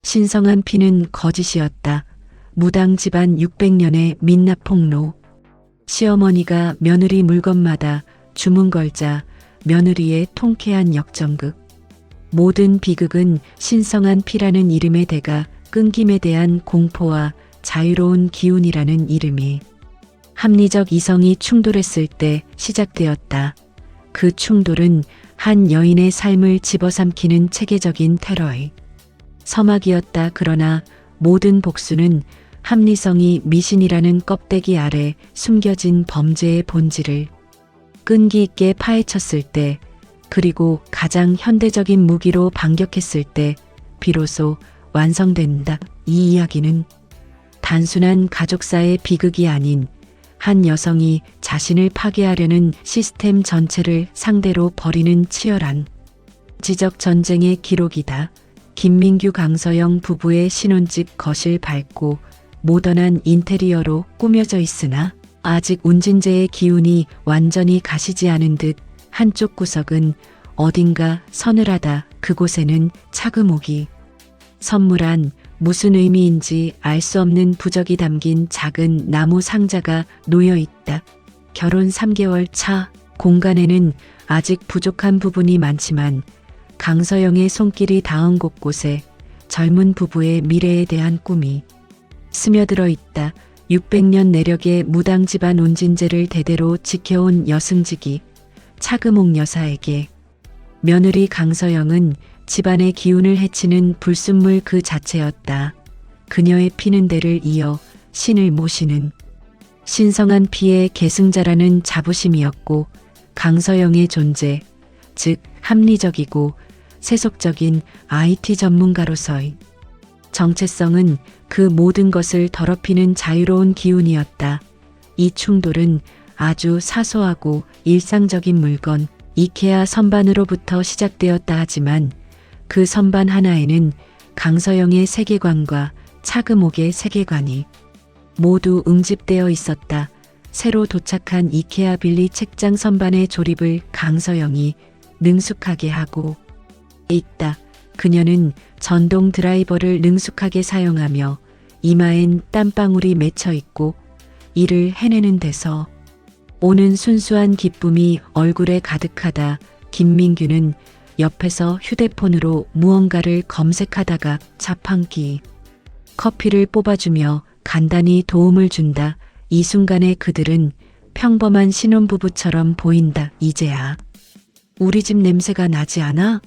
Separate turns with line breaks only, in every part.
신성한 피는 거짓이었다. 무당 집안 600년의 민낯폭로. 시어머니가 며느리 물건마다 주문 걸자 며느리의 통쾌한 역전극. 모든 비극은 신성한 피라는 이름의 대가 끊김에 대한 공포와 자유로운 기운이라는 이름이 합리적 이성이 충돌했을 때 시작되었다. 그 충돌은 한 여인의 삶을 집어삼키는 체계적인 테러의 서막이었다. 그러나 모든 복수는 합리성이 미신이라는 껍데기 아래 숨겨진 범죄의 본질을 끈기 있게 파헤쳤을 때, 그리고 가장 현대적인 무기로 반격했을 때 비로소 완성된다. 이 이야기는 단순한 가족사의 비극이 아닌 한 여성이 자신을 파괴하려는 시스템 전체를 상대로 벌이는 치열한 지적 전쟁의 기록이다. 김민규 강서영 부부의 신혼집 거실 밝고 모던한 인테리어로 꾸며져 있으나 아직 운진제의 기운이 완전히 가시지 않은 듯 한쪽 구석은 어딘가 서늘하다. 그곳에는 차그목이 선물한 무슨 의미인지 알 수 없는 부적이 담긴 작은 나무 상자가 놓여 있다. 결혼 3개월 차. 공간에는 아직 부족한 부분이 많지만 강서영의 손길이 닿은 곳곳에 젊은 부부의 미래에 대한 꿈이 스며들어 있다. 600년 내력의 무당 집안 운진제를 대대로 지켜온 여승직이 차그목 여사에게 며느리 강서영은 집안의 기운을 해치는 불순물 그 자체였다. 그녀의 피는 대를 이어 신을 모시는 신성한 피의 계승자라는 자부심이었고, 강서영의 존재, 즉 합리적이고 세속적인 IT 전문가로서의 정체성은 그 모든 것을 더럽히는 자유로운 기운이었다. 이 충돌은 아주 사소하고 일상적인 물건, 이케아 선반으로부터 시작되었다 하지만 그 선반 하나에는 강서영의 세계관과 차그목의 세계관이 모두 응집되어 있었다. 새로 도착한 이케아 빌리 책장 선반의 조립을 강서영이 능숙하게 하고 있다. 그녀는 전동 드라이버를 능숙하게 사용하며 이마엔 땀방울이 맺혀 있고 이를 해내는 데서 오는 순수한 기쁨이 얼굴에 가득하다. 김민규는 옆에서 휴대폰으로 무언가를 검색하다가 자판기 커피를 뽑아주며 간단히 도움을 준다. 이 순간에 그들은 평범한 신혼부부처럼 보인다. 이제야 우리 집 냄새가 나지 않아?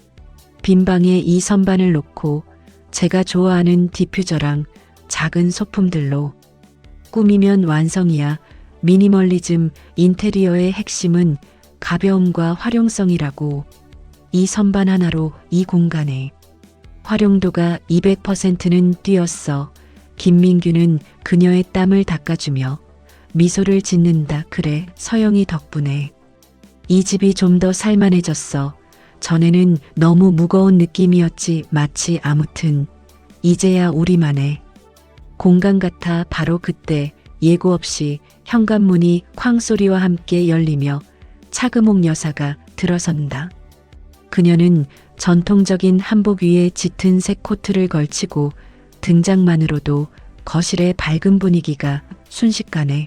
빈 방에 이 선반을 놓고 제가 좋아하는 디퓨저랑 작은 소품들로 꾸미면 완성이야. 미니멀리즘 인테리어의 핵심은 가벼움과 활용성이라고. 이 선반 하나로 이 공간에 활용도가 200%는 뛰었어. 김민규는 그녀의 땀을 닦아주며 미소를 짓는다. 그래, 서영이 덕분에 이 집이 좀 더 살만해졌어. 전에는 너무 무거운 느낌이었지. 마치 아무튼 이제야 우리만의 공간 같아. 바로 그때 예고 없이 현관문이 쾅 소리와 함께 열리며 차그목 여사가 들어선다. 그녀는 전통적인 한복 위에 짙은 색 코트를 걸치고 등장만으로도 거실의 밝은 분위기가 순식간에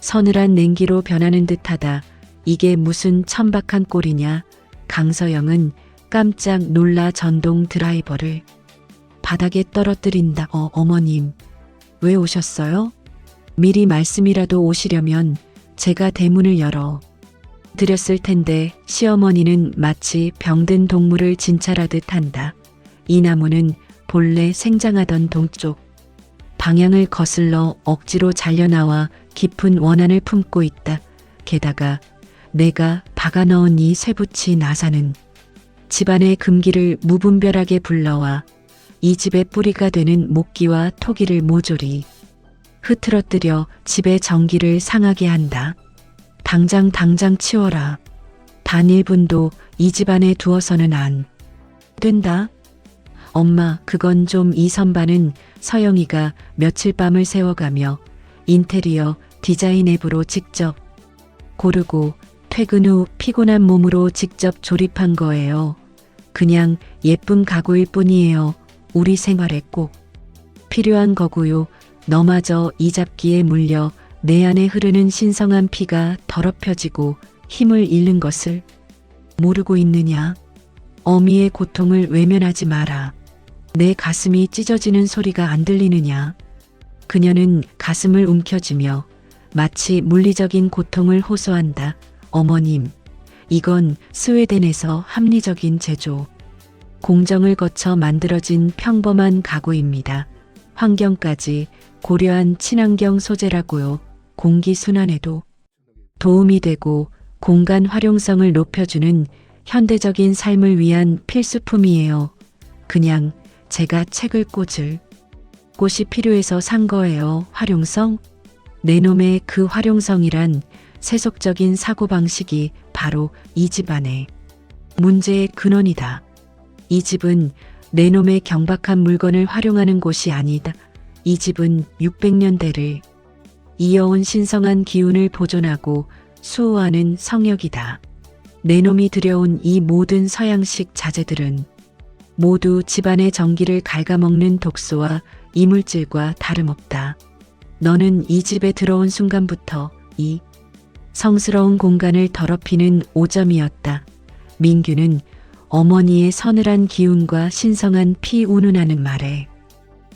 서늘한 냉기로 변하는 듯하다. 이게 무슨 천박한 꼴이냐. 강서영은 깜짝 놀라 전동 드라이버를 바닥에 떨어뜨린다. 어머님, 왜 오셨어요? 미리 말씀이라도 오시려면 제가 대문을 열어 드렸을 텐데. 시어머니는 마치 병든 동물을 진찰하듯 한다. 이 나무는 본래 생장하던 동쪽 방향을 거슬러 억지로 잘려나와 깊은 원한을 품고 있다. 게다가 내가 박아 넣은 이 쇠붙이 나사는 집안의 금기를 무분별하게 불러와 이 집의 뿌리가 되는 목기와 토기를 모조리 흐트러뜨려 집의 정기를 상하게 한다. 당장 치워라. 단 1분도 이 집안에 두어서는 안 된다. 엄마, 그건 좀. 이 선반은 서영이가 며칠 밤을 새워가며 인테리어 디자인 앱으로 직접 고르고 퇴근 후 피곤한 몸으로 직접 조립한 거예요. 그냥 예쁜 가구일 뿐이에요. 우리 생활에 꼭 필요한 거고요. 너마저 이 잡기에 물려 내 안에 흐르는 신성한 피가 더럽혀지고 힘을 잃는 것을 모르고 있느냐? 어미의 고통을 외면하지 마라. 내 가슴이 찢어지는 소리가 안 들리느냐? 그녀는 가슴을 움켜쥐며 마치 물리적인 고통을 호소한다. 어머님, 이건 스웨덴에서 합리적인 제조, 공정을 거쳐 만들어진 평범한 가구입니다. 환경까지 고려한 친환경 소재라고요. 공기 순환에도 도움이 되고 공간 활용성을 높여주는 현대적인 삶을 위한 필수품이에요. 그냥 제가 책을 꽂을 곳이 필요해서 산 거예요. 활용성? 내 놈의 그 활용성이란 세속적인 사고방식이 바로 이 집안의 문제의 근원이다. 이 집은 내 놈의 경박한 물건을 활용하는 곳이 아니다. 이 집은 600년대를 이어온 신성한 기운을 보존하고 수호하는 성역이다. 내 놈이 들여온 이 모든 서양식 자재들은 모두 집안의 전기를 갉아먹는 독소와 이물질과 다름없다. 너는 이 집에 들어온 순간부터 이 성스러운 공간을 더럽히는 오점이었다. 민규는 어머니의 서늘한 기운과 신성한 피 운운하는 말에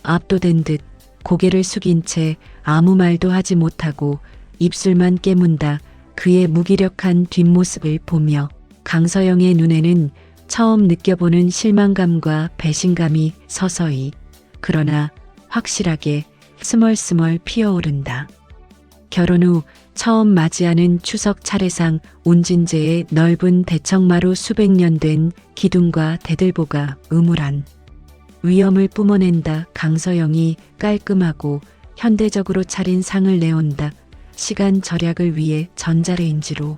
압도된 듯 고개를 숙인 채 아무 말도 하지 못하고 입술만 깨문다. 그의 무기력한 뒷모습을 보며 강서영의 눈에는 처음 느껴보는 실망감과 배신감이 서서히 그러나 확실하게 스멀스멀 피어오른다. 결혼 후 처음 맞이하는 추석 차례상 운진제의 넓은 대청마루 수백 년 된 기둥과 대들보가 음울한 위엄을 뿜어낸다. 강서영이 깔끔하고 현대적으로 차린 상을 내온다. 시간 절약을 위해 전자레인지로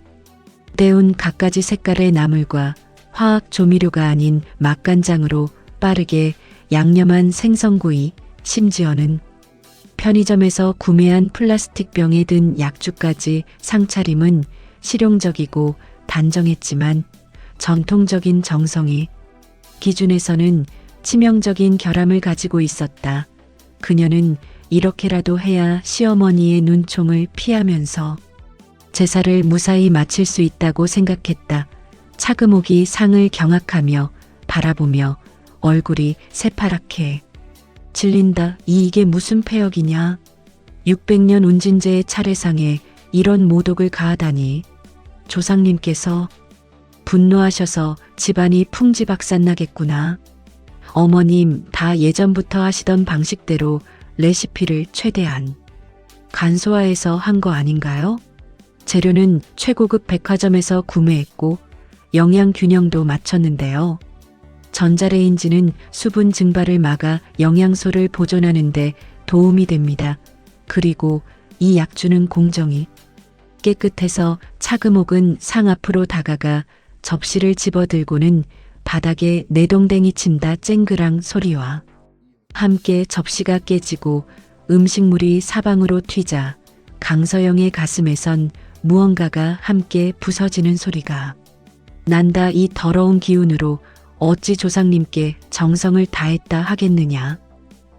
때운 갖가지 색깔의 나물과 화학 조미료가 아닌 맛간장으로 빠르게 양념한 생선구이, 심지어는 편의점에서 구매한 플라스틱 병에 든 약주까지. 상차림은 실용적이고 단정했지만 전통적인 정성이 기준에서는 치명적인 결함을 가지고 있었다. 그녀는 이렇게라도 해야 시어머니의 눈총을 피하면서 제사를 무사히 마칠 수 있다고 생각했다. 차금옥이 상을 경악하며 바라보며 얼굴이 새파랗게 질린다. 이게 무슨 폐역이냐? 600년 운진제의 차례상에 이런 모독을 가하다니. 조상님께서 분노하셔서 집안이 풍지박산나겠구나. 어머님 다 예전부터 하시던 방식대로 레시피를 최대한 간소화해서 한 거 아닌가요? 재료는 최고급 백화점에서 구매했고 영양 균형도 맞췄는데요. 전자레인지는 수분 증발을 막아 영양소를 보존하는 데 도움이 됩니다. 그리고 이 약주는 공정이 깨끗해서 차금옥은 상 앞으로 다가가 접시를 집어들고는 바닥에 내동댕이 친다. 쨍그랑 소리와 함께 접시가 깨지고 음식물이 사방으로 튀자 강서영의 가슴에선 무언가가 함께 부서지는 소리가 난다. 이 더러운 기운으로 어찌 조상님께 정성을 다했다 하겠느냐.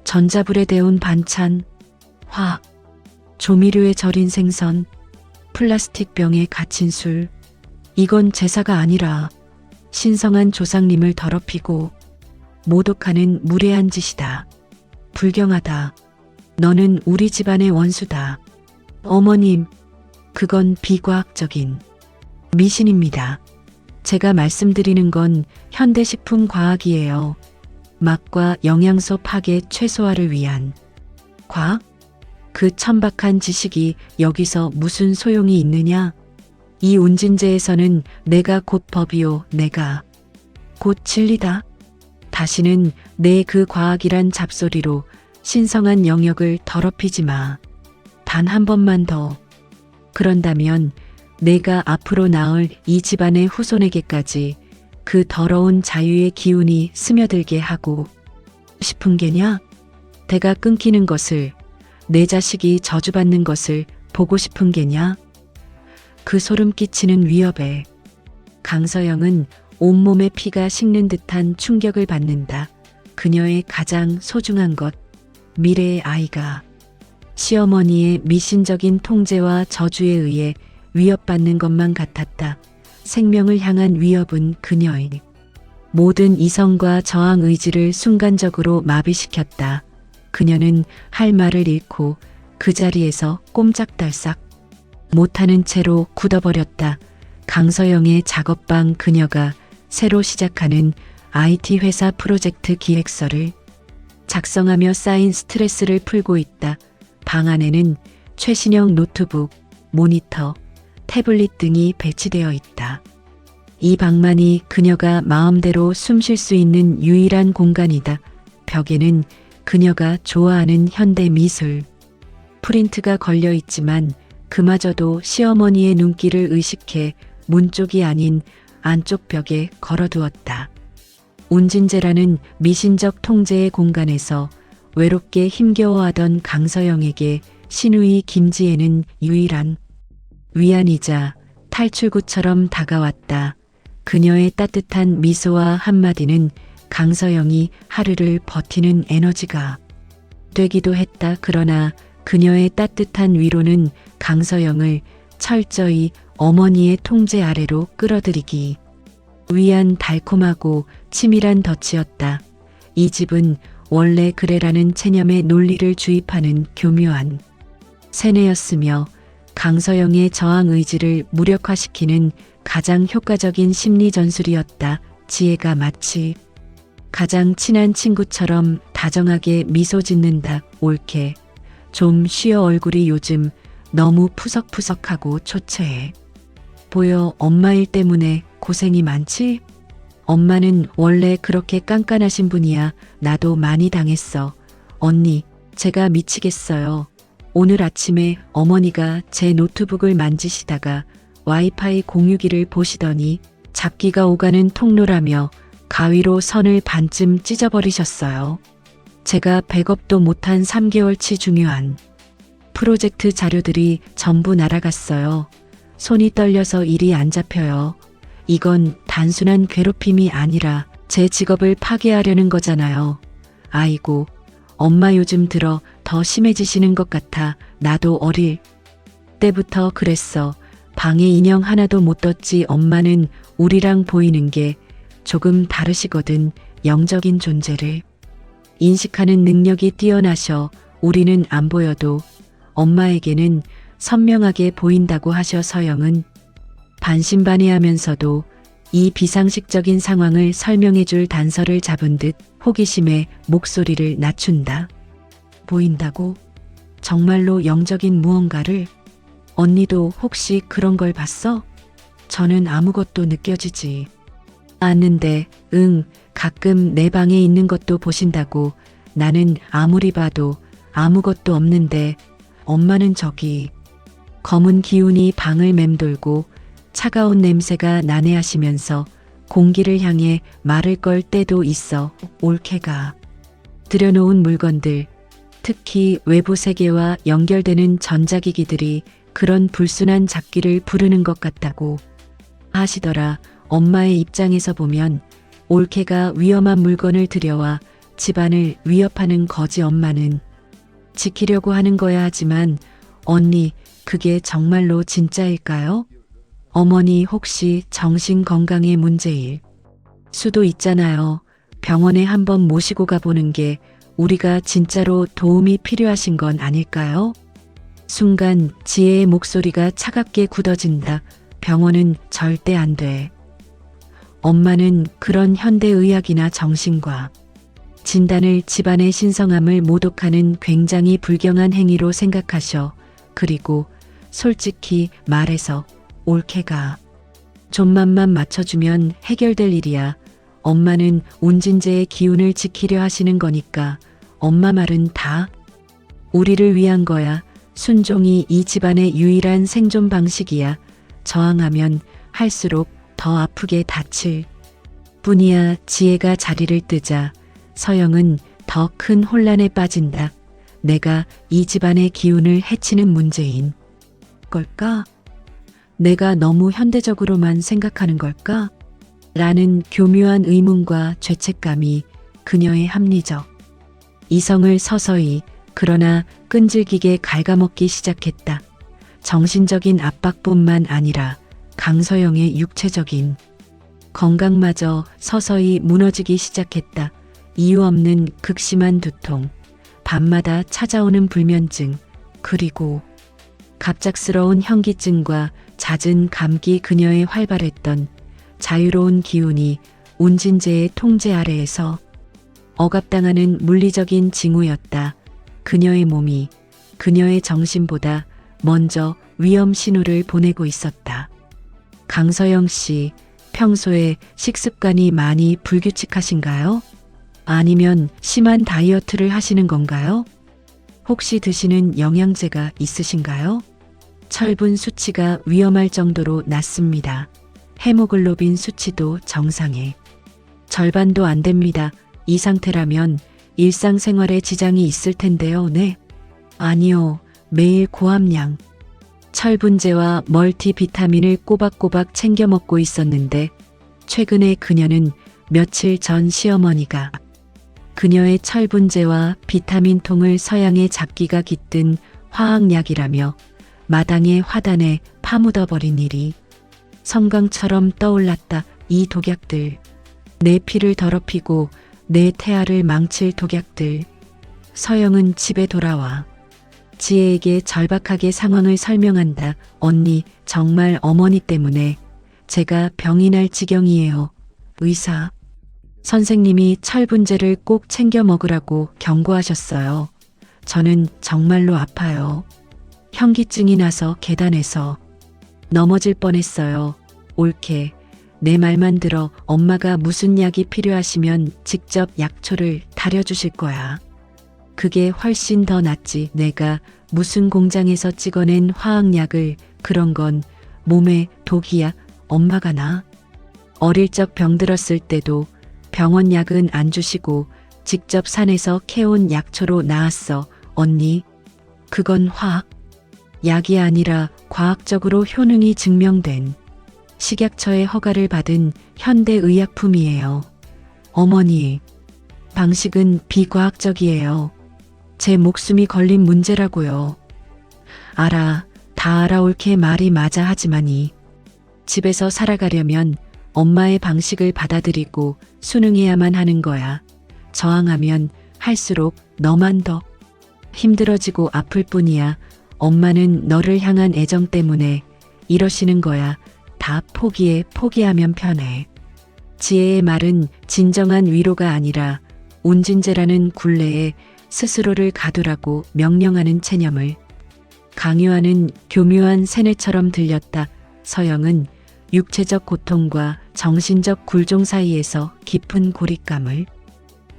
전자불에 데운 반찬, 화, 조미료에 절인 생선, 플라스틱 병에 갇힌 술. 이건 제사가 아니라 신성한 조상님을 더럽히고 모독하는 무례한 짓이다. 불경하다. 너는 우리 집안의 원수다. 어머님, 그건 비과학적인 미신입니다. 제가 말씀드리는 건 현대식품 과학이에요. 맛과 영양소 파괴 최소화를 위한 과학? 그 천박한 지식이 여기서 무슨 소용이 있느냐? 이 운진제에서는 내가 곧 법이요, 내가 곧 진리다. 다시는 내 그 과학이란 잡소리로 신성한 영역을 더럽히지 마. 단 한 번만 더. 그런다면 내가 앞으로 낳을 이 집안의 후손에게까지 그 더러운 자유의 기운이 스며들게 하고 싶은 게냐? 대가 끊기는 것을, 내 자식이 저주받는 것을 보고 싶은 게냐? 그 소름 끼치는 위협에 강서영은 온몸에 피가 식는 듯한 충격을 받는다. 그녀의 가장 소중한 것, 미래의 아이가 시어머니의 미신적인 통제와 저주에 의해 위협받는 것만 같았다. 생명을 향한 위협은 그녀의 모든 이성과 저항 의지를 순간적으로 마비시켰다. 그녀는 할 말을 잃고 그 자리에서 꼼짝달싹 못하는 채로 굳어버렸다. 강서영의 작업방, 그녀가 새로 시작하는 IT 회사 프로젝트 기획서를 작성하며 쌓인 스트레스를 풀고 있다. 방 안에는 최신형 노트북, 모니터, 태블릿 등이 배치되어 있다. 이 방만이 그녀가 마음대로 숨 쉴 수 있는 유일한 공간이다. 벽에는 그녀가 좋아하는 현대 미술 프린트가 걸려 있지만 그마저도 시어머니의 눈길을 의식해 문 쪽이 아닌 안쪽 벽에 걸어두었다. 운진제라는 미신적 통제의 공간에서 외롭게 힘겨워하던 강서영에게 신우이 김지혜는 유일한 위안이자 탈출구처럼 다가왔다. 그녀의 따뜻한 미소와 한마디는 강서영이 하루를 버티는 에너지가 되기도 했다. 그러나 그녀의 따뜻한 위로는 강서영을 철저히 어머니의 통제 아래로 끌어들이기 위한 달콤하고 치밀한 덫이었다. 이 집은 원래 그래라는 체념의 논리를 주입하는 교묘한 세뇌였으며 강서영의 저항 의지를 무력화시키는 가장 효과적인 심리 전술이었다. 지혜가 마치 가장 친한 친구처럼 다정하게 미소 짓는다. 옳게 좀 쉬어, 얼굴이 요즘 너무 푸석푸석하고 초췌해 보여. 엄마 일 때문에 고생이 많지? 엄마는 원래 그렇게 깐깐하신 분이야. 나도 많이 당했어. 언니, 제가 미치겠어요. 오늘 아침에 어머니가 제 노트북을 만지시다가 와이파이 공유기를 보시더니 잡기가 오가는 통로라며 가위로 선을 반쯤 찢어버리셨어요. 제가 백업도 못한 3개월치 중요한 프로젝트 자료들이 전부 날아갔어요. 손이 떨려서 일이 안 잡혀요. 이건 단순한 괴롭힘이 아니라 제 직업을 파괴하려는 거잖아요. 아이고, 엄마 요즘 들어 더 심해지시는 것 같아. 나도 어릴 때부터 그랬어. 방에 인형 하나도 못 뒀지. 엄마는 우리랑 보이는 게 조금 다르시거든. 영적인 존재를 인식하는 능력이 뛰어나셔. 우리는 안 보여도 엄마에게는 선명하게 보인다고 하셔. 서영은 반신반의하면서도 이 비상식적인 상황을 설명해 줄 단서를 잡은 듯 호기심에 목소리를 낮춘다. 보인다고? 정말로 영적인 무언가를? 언니도 혹시 그런 걸 봤어? 저는 아무것도 느껴지지 않는데. 응, 가끔 내 방에 있는 것도 보신다고. 나는 아무리 봐도 아무것도 없는데 엄마는 저기. 검은 기운이 방을 맴돌고 차가운 냄새가 난해하시면서 공기를 향해 말을 걸 때도 있어. 올케가 들여놓은 물건들, 특히 외부 세계와 연결되는 전자기기들이 그런 불순한 잡기를 부르는 것 같다고 하시더라. 엄마의 입장에서 보면 올케가 위험한 물건을 들여와 집안을 위협하는 거지. 엄마는 지키려고 하는 거야. 하지만 언니, 그게 정말로 진짜일까요? 어머니 혹시 정신 건강에 문제일 수도 있잖아요. 병원에 한번 모시고 가보는 게 우리가 진짜로 도움이 필요하신 건 아닐까요? 순간 지혜의 목소리가 차갑게 굳어진다. 병원은 절대 안 돼. 엄마는 그런 현대의학이나 정신과 진단을 집안의 신성함을 모독하는 굉장히 불경한 행위로 생각하셔. 그리고 솔직히 말해서 올케가 좀만만 맞춰주면 해결될 일이야. 엄마는 운진제의 기운을 지키려 하시는 거니까 엄마 말은 다 우리를 위한 거야. 순종이 이 집안의 유일한 생존 방식이야. 저항하면 할수록 더 아프게 다칠 뿐이야. 지혜가 자리를 뜨자 서영은 더 큰 혼란에 빠진다. 내가 이 집안의 기운을 해치는 문제인 걸까? 내가 너무 현대적으로만 생각하는 걸까? 라는 교묘한 의문과 죄책감이 그녀의 합리적 이성을 서서히 그러나 끈질기게 갉아먹기 시작했다. 정신적인 압박뿐만 아니라 강서영의 육체적인 건강마저 서서히 무너지기 시작했다. 이유 없는 극심한 두통, 밤마다 찾아오는 불면증, 그리고 갑작스러운 현기증과 잦은 감기. 그녀의 활발했던 자유로운 기운이 운진제의 통제 아래에서 억압당하는 물리적인 징후였다. 그녀의 몸이 그녀의 정신보다 먼저 위험 신호를 보내고 있었다. 강서영 씨, 평소에 식습관이 많이 불규칙하신가요? 아니면 심한 다이어트를 하시는 건가요? 혹시 드시는 영양제가 있으신가요? 철분 수치가 위험할 정도로 낮습니다. 헤모글로빈 수치도 정상에 절반도 안 됩니다. 이 상태라면 일상생활에 지장이 있을 텐데요. 네. 아니요. 매일 고함량 철분제와 멀티비타민을 꼬박꼬박 챙겨 먹고 있었는데 최근에 그녀는 며칠 전 시어머니가 그녀의 철분제와 비타민통을 서양의 잡기가 깃든 화학약이라며 마당의 화단에 파묻어버린 일이 성광처럼 떠올랐다. 이 독약들, 내 피를 더럽히고 내 태아를 망칠 독약들. 서영은 집에 돌아와 지혜에게 절박하게 상황을 설명한다. 언니, 정말 어머니 때문에 제가 병이 날 지경이에요. 의사 선생님이 철분제를 꼭 챙겨 먹으라고 경고하셨어요. 저는 정말로 아파요. 현기증이 나서 계단에서 넘어질 뻔했어요. 옳게 내 말만 들어. 엄마가 무슨 약이 필요하시면 직접 약초를 다려주실 거야. 그게 훨씬 더 낫지. 내가 무슨 공장에서 찍어낸 화학약을, 그런 건 몸에 독이야. 엄마가 나 어릴 적 병들었을 때도 병원 약은 안 주시고 직접 산에서 캐온 약초로 나았어. 언니, 그건 화학 약이 아니라 과학적으로 효능이 증명된 식약처의 허가를 받은 현대의약품이에요. 어머니, 방식은 비과학적이에요. 제 목숨이 걸린 문제라고요. 알아, 다 알아. 옳게 말이 맞아. 하지만이 집에서 살아가려면 엄마의 방식을 받아들이고 순응해야만 하는 거야. 저항하면 할수록 너만 더 힘들어지고 아플 뿐이야. 엄마는 너를 향한 애정 때문에 이러시는 거야. 다 포기하면 편해. 지혜의 말은 진정한 위로가 아니라 운진제라는 굴레에 스스로를 가두라고 명령하는 체념을 강요하는 교묘한 세뇌처럼 들렸다. 서영은 육체적 고통과 정신적 굴종 사이에서 깊은 고립감을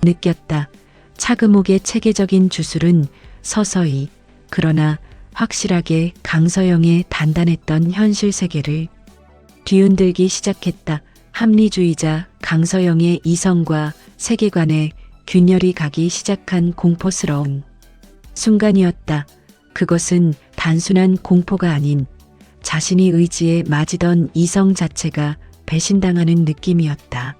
느꼈다. 차금옥의 체계적인 주술은 서서히 그러나 확실하게 강서영의 단단했던 현실 세계를 뒤흔들기 시작했다. 합리주의자 강서영의 이성과 세계관에 균열이 가기 시작한 공포스러운 순간이었다. 그것은 단순한 공포가 아닌 자신이 의지에 맞이던 이성 자체가 배신당하는 느낌이었다.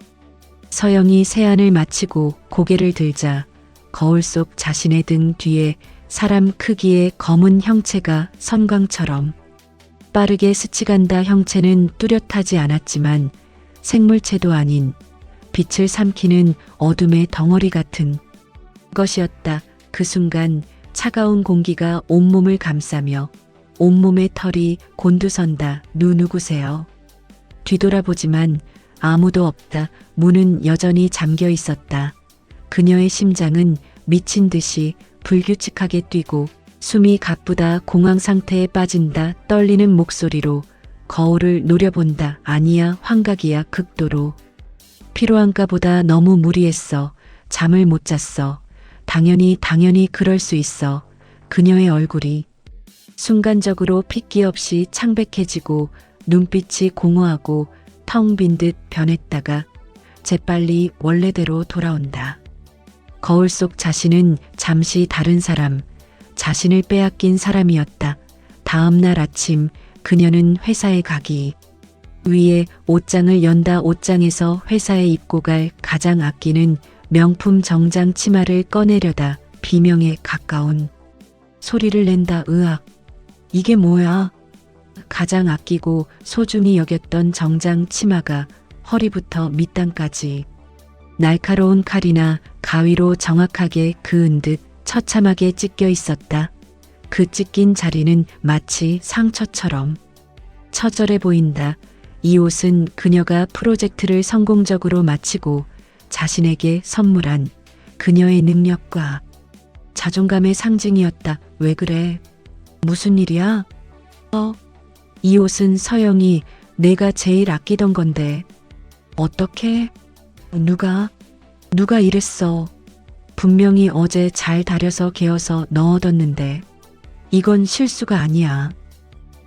서영이 세안을 마치고 고개를 들자 거울 속 자신의 등 뒤에 사람 크기의 검은 형체가 선광처럼 빠르게 스치간다. 형체는 뚜렷하지 않았지만 생물체도 아닌 빛을 삼키는 어둠의 덩어리 같은 것이었다. 그 순간 차가운 공기가 온몸을 감싸며 온몸의 털이 곤두선다. 누구세요? 뒤돌아보지만 아무도 없다. 문은 여전히 잠겨 있었다. 그녀의 심장은 미친 듯이 불규칙하게 뛰고 숨이 가쁘다. 공황 상태에 빠진다. 떨리는 목소리로 거울을 노려본다. 아니야, 환각이야. 극도로 피로한가 보다. 너무 무리했어. 잠을 못 잤어. 당연히 그럴 수 있어. 그녀의 얼굴이 순간적으로 핏기 없이 창백해지고 눈빛이 공허하고 텅 빈 듯 변했다가 재빨리 원래대로 돌아온다. 거울 속 자신은 잠시 다른 사람, 자신을 빼앗긴 사람이었다. 다음 날 아침 그녀는 회사에 가기 위해 옷장을 연다. 옷장에서 회사에 입고 갈 가장 아끼는 명품 정장 치마를 꺼내려다 비명에 가까운 소리를 낸다. 으악. 이게 뭐야? 가장 아끼고 소중히 여겼던 정장 치마가 허리부터 밑단까지 날카로운 칼이나 가위로 정확하게 그은 듯 처참하게 찢겨 있었다. 그 찢긴 자리는 마치 상처처럼 처절해 보인다. 이 옷은 그녀가 프로젝트를 성공적으로 마치고 자신에게 선물한 그녀의 능력과 자존감의 상징이었다. 왜 그래? 무슨 일이야? 이 옷은 서영이 내가 제일 아끼던 건데. 어떻게? 누가 이랬어? 분명히 어제 잘 다려서 개어서 넣어뒀는데. 이건 실수가 아니야.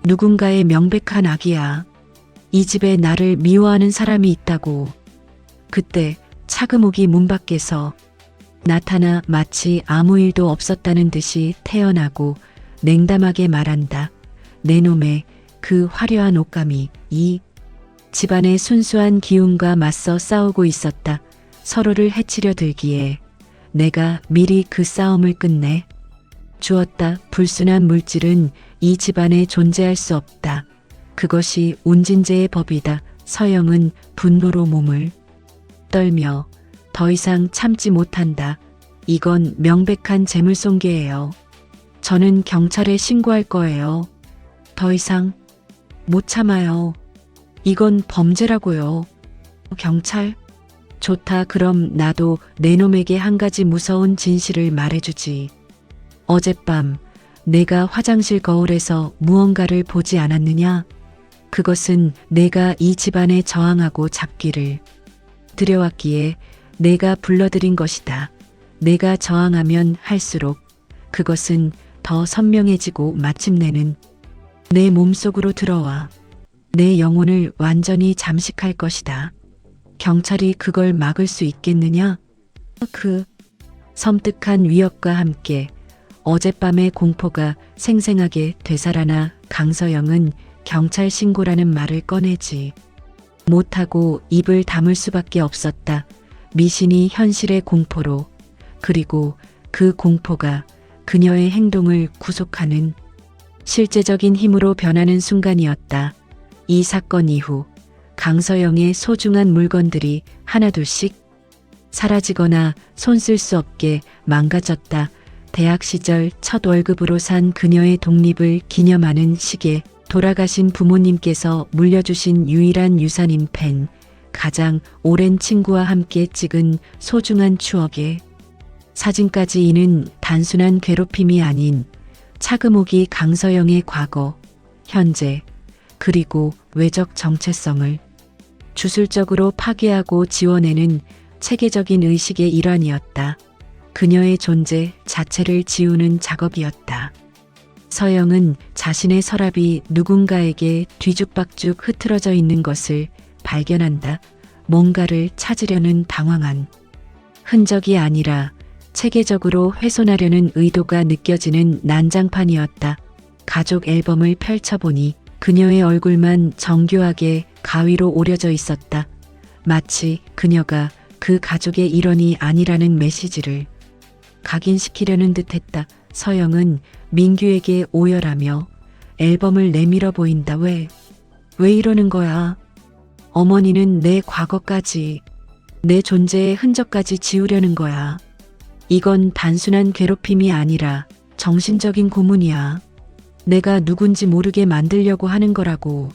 누군가의 명백한 악이야. 이 집에 나를 미워하는 사람이 있다고. 그때 차금옥이 문 밖에서 나타나 마치 아무 일도 없었다는 듯이 태어나고 냉담하게 말한다. 내 놈의 그 화려한 옷감이 이 집안의 순수한 기운과 맞서 싸우고 있었다. 서로를 해치려 들기에 내가 미리 그 싸움을 끝내 주었다. 불순한 물질은 이 집안에 존재할 수 없다. 그것이 운진제의 법이다. 서영은 분노로 몸을 떨며 더 이상 참지 못한다. 이건 명백한 재물손괴예요. 저는 경찰에 신고할 거예요. 더 이상 못 참아요. 이건 범죄라고요. 경찰? 좋다. 그럼 나도 내 놈에게 한 가지 무서운 진실을 말해주지. 어젯밤 내가 화장실 거울에서 무언가를 보지 않았느냐? 그것은 내가 이 집안에 저항하고 잡기를 들여왔기에 내가 불러들인 것이다. 내가 저항하면 할수록 그것은 더 선명해지고 마침내는 내 몸속으로 들어와 내 영혼을 완전히 잠식할 것이다. 경찰이 그걸 막을 수 있겠느냐? 그 섬뜩한 위협과 함께 어젯밤의 공포가 생생하게 되살아나 강서영은 경찰 신고라는 말을 꺼내지 못하고 입을 다물 수밖에 없었다. 미신이 현실의 공포로, 그리고 그 공포가 그녀의 행동을 구속하는 실제적인 힘으로 변하는 순간이었다. 이 사건 이후 강서영의 소중한 물건들이 하나둘씩 사라지거나 손 쓸 수 없게 망가졌다. 대학 시절 첫 월급으로 산 그녀의 독립을 기념하는 시계, 돌아가신 부모님께서 물려주신 유일한 유산인 펜, 가장 오랜 친구와 함께 찍은 소중한 추억의 사진까지. 이는 단순한 괴롭힘이 아닌 차금옥이 강서영의 과거, 현재, 그리고 외적 정체성을 주술적으로 파괴하고 지워내는 체계적인 의식의 일환이었다. 그녀의 존재 자체를 지우는 작업이었다. 서영은 자신의 서랍이 누군가에게 뒤죽박죽 흐트러져 있는 것을 발견한다. 뭔가를 찾으려는 당황한 흔적이 아니라 체계적으로 훼손하려는 의도가 느껴지는 난장판이었다. 가족 앨범을 펼쳐보니 그녀의 얼굴만 정교하게 가위로 오려져 있었다. 마치 그녀가 그 가족의 일원이 아니라는 메시지를 각인시키려는 듯했다. 서영은 민규에게 오열하며 앨범을 내밀어 보인다. 왜 이러는 거야? 어머니는 내 과거까지, 내 존재의 흔적까지 지우려는 거야. 이건 단순한 괴롭힘이 아니라 정신적인 고문이야. 내가 누군지 모르게 만들려고 하는 거라고.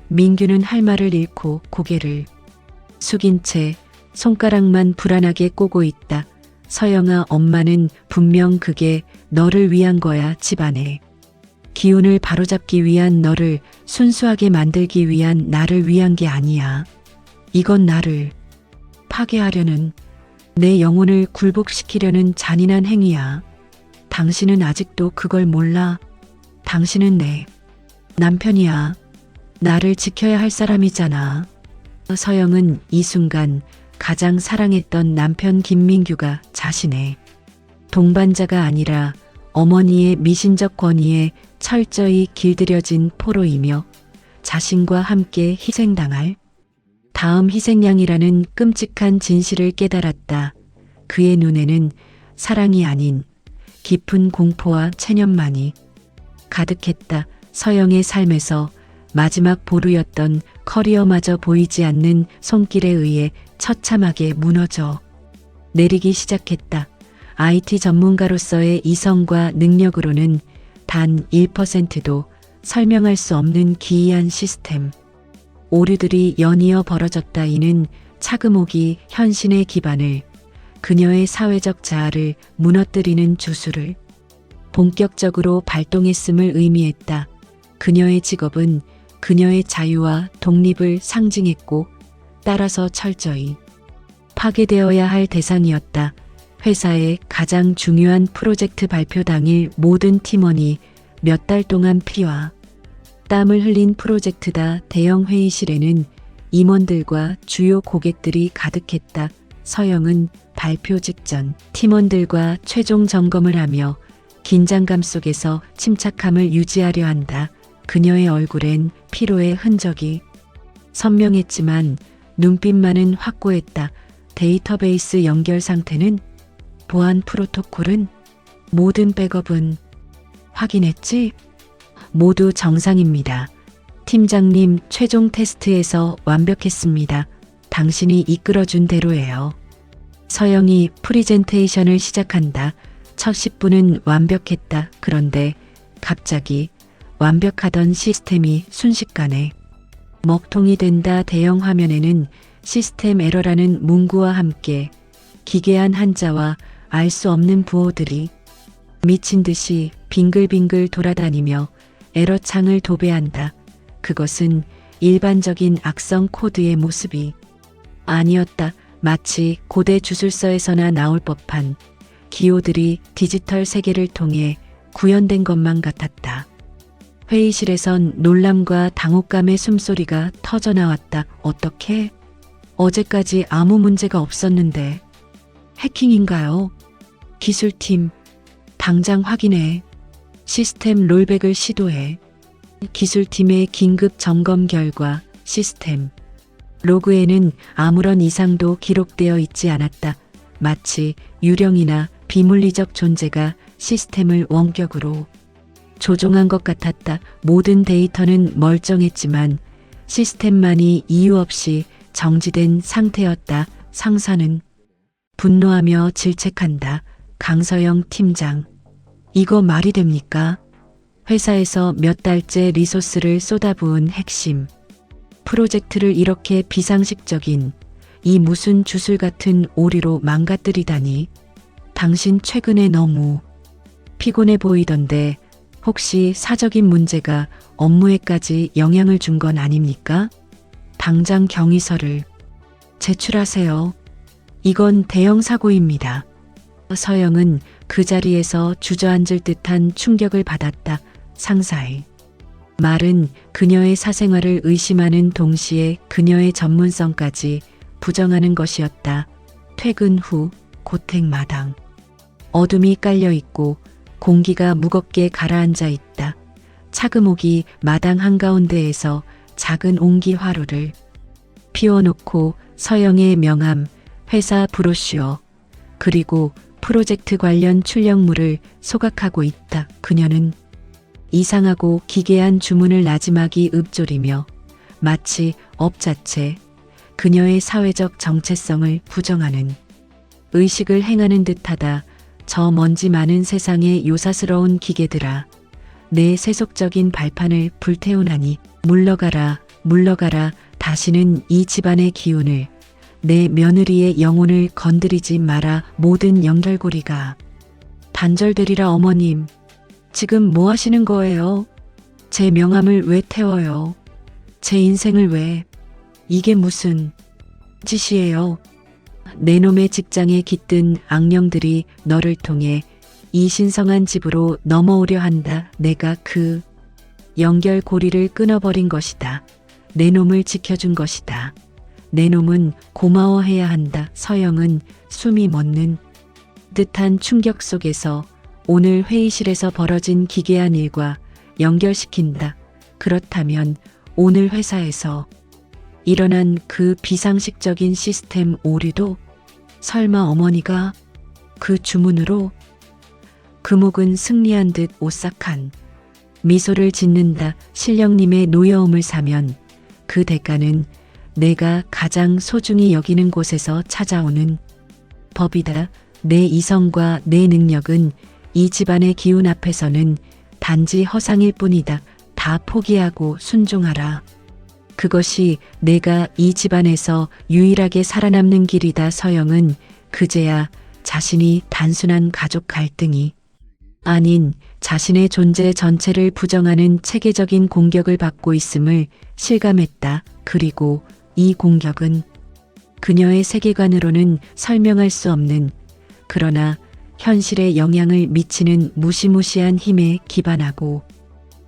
민규는 할 말을 잃고 고개를 숙인 채 손가락만 불안하게 꼬고 있다. 서영아, 엄마는 분명 그게 너를 위한 거야. 집안의 기운을 바로잡기 위한, 너를 순수하게 만들기 위한, 나를 위한 게 아니야. 이건 나를 파괴하려는, 내 영혼을 굴복시키려는 잔인한 행위야. 당신은 아직도 그걸 몰라. 당신은 내 남편이야. 나를 지켜야 할 사람이잖아. 서영은 이 순간 가장 사랑했던 남편 김민규가 자신의 동반자가 아니라 어머니의 미신적 권위에 철저히 길들여진 포로이며 자신과 함께 희생당할 다음 희생양이라는 끔찍한 진실을 깨달았다. 그의 눈에는 사랑이 아닌 깊은 공포와 체념만이 가득했다. 서영의 삶에서 마지막 보루였던 커리어마저 보이지 않는 손길에 의해 처참하게 무너져 내리기 시작했다. IT 전문가로서의 이성과 능력으로는 단 1%도 설명할 수 없는 기이한 시스템. 오류들이 연이어 벌어졌다. 이는 차금옥이 현신의 기반을, 그녀의 사회적 자아를 무너뜨리는 주술을 본격적으로 발동했음을 의미했다. 그녀의 직업은 그녀의 자유와 독립을 상징했고 따라서 철저히 파괴되어야 할 대상이었다. 회사의 가장 중요한 프로젝트 발표 당일 모든 팀원이 몇 달 동안 피와 땀을 흘린 프로젝트다. 대형 회의실에는 임원들과 주요 고객들이 가득했다. 서영은 발표 직전 팀원들과 최종 점검을 하며 긴장감 속에서 침착함을 유지하려 한다. 그녀의 얼굴엔 피로의 흔적이 선명했지만 눈빛만은 확고했다. 데이터베이스 연결 상태는, 보안 프로토콜은, 모든 백업은 확인했지? 모두 정상입니다. 팀장님, 최종 테스트에서 완벽했습니다. 당신이 이끌어준 대로예요. 서영이 프리젠테이션을 시작한다. 첫 10분은 완벽했다. 그런데 갑자기 완벽하던 시스템이 순식간에 먹통이 된다. 대형 화면에는 시스템 에러라는 문구와 함께 기괴한 한자와 알 수 없는 부호들이 미친 듯이 빙글빙글 돌아다니며 에러 창을 도배한다. 그것은 일반적인 악성 코드의 모습이 아니었다. 마치 고대 주술서에서나 나올 법한 기호들이 디지털 세계를 통해 구현된 것만 같았다. 회의실에선 놀람과 당혹감의 숨소리가 터져나왔다. 어떻게? 어제까지 아무 문제가 없었는데. 해킹인가요? 기술팀, 당장 확인해. 시스템 롤백을 시도해. 기술팀의 긴급 점검 결과 시스템 로그에는 아무런 이상도 기록되어 있지 않았다. 마치 유령이나 비물리적 존재가 시스템을 원격으로 조종한 것 같았다. 모든 데이터는 멀쩡했지만 시스템만이 이유 없이 정지된 상태였다. 상사는 분노하며 질책한다. 강서영 팀장, 이거 말이 됩니까? 회사에서 몇 달째 리소스를 쏟아부은 핵심 프로젝트를 이렇게 비상식적인, 이 무슨 주술 같은 오류로 망가뜨리다니. 당신 최근에 너무 피곤해 보이던데 혹시 사적인 문제가 업무에까지 영향을 준 건 아닙니까? 당장 경위서를 제출하세요. 이건 대형 사고입니다. 서영은 그 자리에서 주저앉을 듯한 충격을 받았다. 상사의 말은 그녀의 사생활을 의심하는 동시에 그녀의 전문성까지 부정하는 것이었다. 퇴근 후 고택마당. 어둠이 깔려 있고 공기가 무겁게 가라앉아 있다. 차금옥이 마당 한가운데에서 작은 옹기 화로를 피워놓고 서영의 명함, 회사 브로슈어, 그리고 프로젝트 관련 출력물을 소각하고 있다. 그녀는 이상하고 기괴한 주문을 나지막이 읊조리며 마치 업 자체, 그녀의 사회적 정체성을 부정하는 의식을 행하는 듯하다. 저 먼지 많은 세상의 요사스러운 기계들아, 내 세속적인 발판을 불태우나니 물러가라, 물러가라. 다시는 이 집안의 기운을, 내 며느리의 영혼을 건드리지 마라. 모든 연결고리가 단절되리라. 어머님, 지금 뭐 하시는 거예요? 제 명함을 왜 태워요? 제 인생을 왜? 이게 무슨 짓이에요? 내 놈의 직장에 깃든 악령들이 너를 통해 이 신성한 집으로 넘어오려 한다. 내가 그 연결고리를 끊어버린 것이다. 내 놈을 지켜준 것이다. 내 놈은 고마워해야 한다. 서영은 숨이 멎는 듯한 충격 속에서 오늘 회의실에서 벌어진 기괴한 일과 연결시킨다. 그렇다면 오늘 회사에서 일어난 그 비상식적인 시스템 오류도 설마 어머니가 그 주문으로? 금옥은 승리한 듯 오싹한 미소를 짓는다. 신령님의 노여움을 사면 그 대가는 내가 가장 소중히 여기는 곳에서 찾아오는 법이다. 내 이성과 내 능력은 이 집안의 기운 앞에서는 단지 허상일 뿐이다. 다 포기하고 순종하라. 그것이 내가 이 집안에서 유일하게 살아남는 길이다. 서영은 그제야 자신이 단순한 가족 갈등이 아닌 자신의 존재 전체를 부정하는 체계적인 공격을 받고 있음을 실감했다. 그리고 이 공격은 그녀의 세계관으로는 설명할 수 없는, 그러나 현실에 영향을 미치는 무시무시한 힘에 기반하고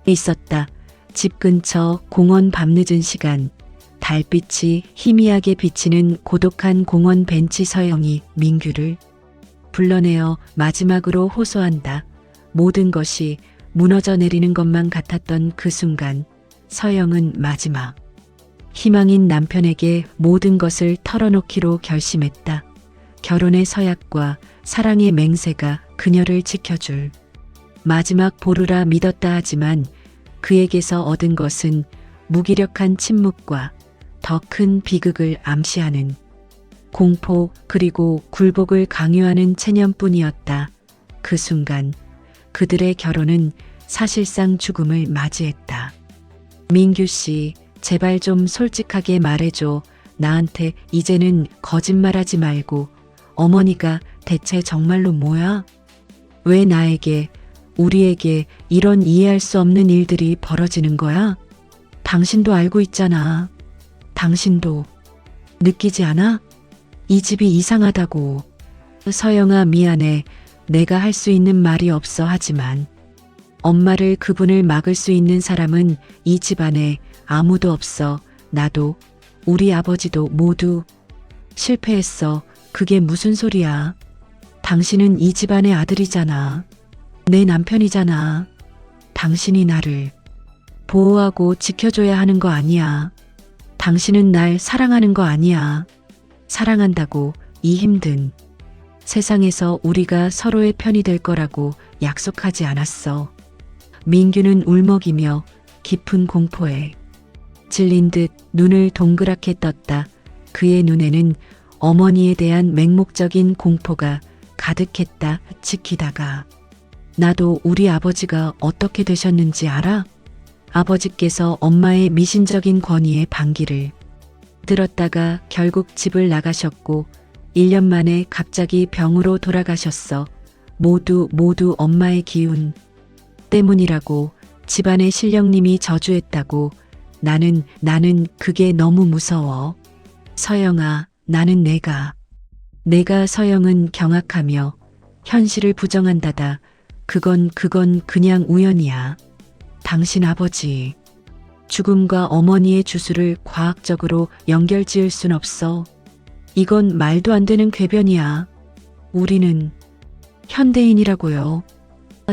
있었다. 집 근처 공원. 밤늦은 시간 달빛이 희미하게 비치는 고독한 공원 벤치. 서영이 민규를 불러내어 마지막으로 호소한다. 모든 것이 무너져 내리는 것만 같았던 그 순간 서영은 마지막 희망인 남편에게 모든 것을 털어놓기로 결심했다. 결혼의 서약과 사랑의 맹세가 그녀를 지켜줄 마지막 보루라 믿었다. 하지만 그에게서 얻은 것은 무기력한 침묵과 더 큰 비극을 암시하는 공포, 그리고 굴복을 강요하는 체념뿐이었다. 그 순간 그들의 결혼은 사실상 죽음을 맞이했다. 민규 씨, 제발 좀 솔직하게 말해줘. 나한테 이제는 거짓말하지 말고. 어머니가 대체 정말로 뭐야? 왜 나에게, 우리에게 이런 이해할 수 없는 일들이 벌어지는 거야? 당신도 알고 있잖아. 당신도 느끼지 않아? 이 집이 이상하다고. 서영아, 미안해. 내가 할 수 있는 말이 없어. 하지만 엄마를, 그분을 막을 수 있는 사람은 이 집안에 아무도 없어. 나도, 우리 아버지도 모두 실패했어. 그게 무슨 소리야? 당신은 이 집안의 아들이잖아. 내 남편이잖아. 당신이 나를 보호하고 지켜줘야 하는 거 아니야. 당신은 날 사랑하는 거 아니야. 사랑한다고 이 힘든 세상에서 우리가 서로의 편이 될 거라고 약속하지 않았어. 민규는 울먹이며 깊은 공포에 질린 듯 눈을 동그랗게 떴다. 그의 눈에는 어머니에 대한 맹목적인 공포가 가득했다. 지키다가 나도 우리 아버지가 어떻게 되셨는지 알아? 아버지께서 엄마의 미신적인 권위에 반기를 들었다가 결국 집을 나가셨고 1년 만에 갑자기 병으로 돌아가셨어. 모두 엄마의 기운 때문이라고. 집안의 신령님이 저주했다고. 나는 그게 너무 무서워. 서영아, 나는 내가. 서영은 경악하며 현실을 부정한다다. 그건 그냥 우연이야. 당신 아버지 죽음과 어머니의 주술을 과학적으로 연결지을 순 없어. 이건 말도 안 되는 궤변이야. 우리는 현대인이라고요.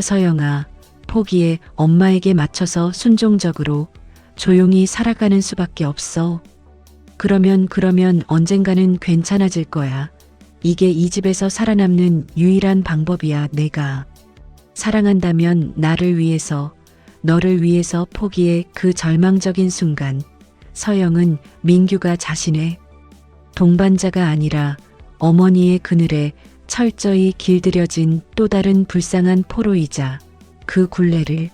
서영아, 포기해. 엄마에게 맞춰서 순종적으로 조용히 살아가는 수밖에 없어. 그러면 언젠가는 괜찮아질 거야. 이게 이 집에서 살아남는 유일한 방법이야. 내가 사랑한다면 나를 위해서, 너를 위해서 포기해. 그 절망적인 순간 서영은 민규가 자신의 동반자가 아니라 어머니의 그늘에 철저히 길들여진 또 다른 불쌍한 포로이자 그 굴레를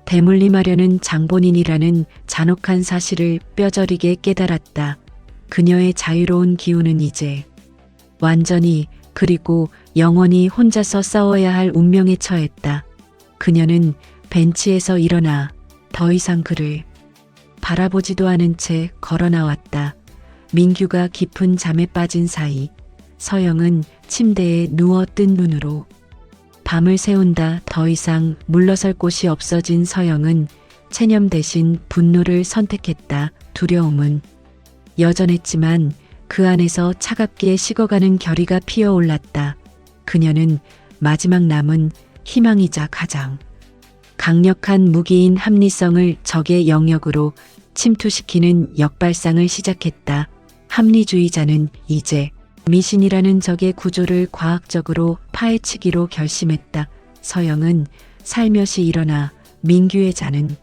대물림하려는 장본인이라는 잔혹한 사실을 뼈저리게 깨달았다. 그녀의 자유로운 기운은 이제 완전히, 그리고 영원히 혼자서 싸워야 할 운명에 처했다. 그녀는 벤치에서 일어나 더 이상 그를 바라보지도 않은 채 걸어 나왔다. 민규가 깊은 잠에 빠진 사이 서영은 침대에 누워 뜬 눈으로 밤을 새운다. 더 이상 물러설 곳이 없어진 서영은 체념 대신 분노를 선택했다. 두려움은 여전했지만 그 안에서 차갑게 식어가는 결의가 피어올랐다. 그녀는 마지막 남은 희망이자 가장 강력한 무기인 합리성을 적의 영역으로 침투시키는 역발상을 시작했다. 합리주의자는 이제 미신이라는 적의 구조를 과학적으로 파헤치기로 결심했다. 서영은 살며시 일어나 민규의 자는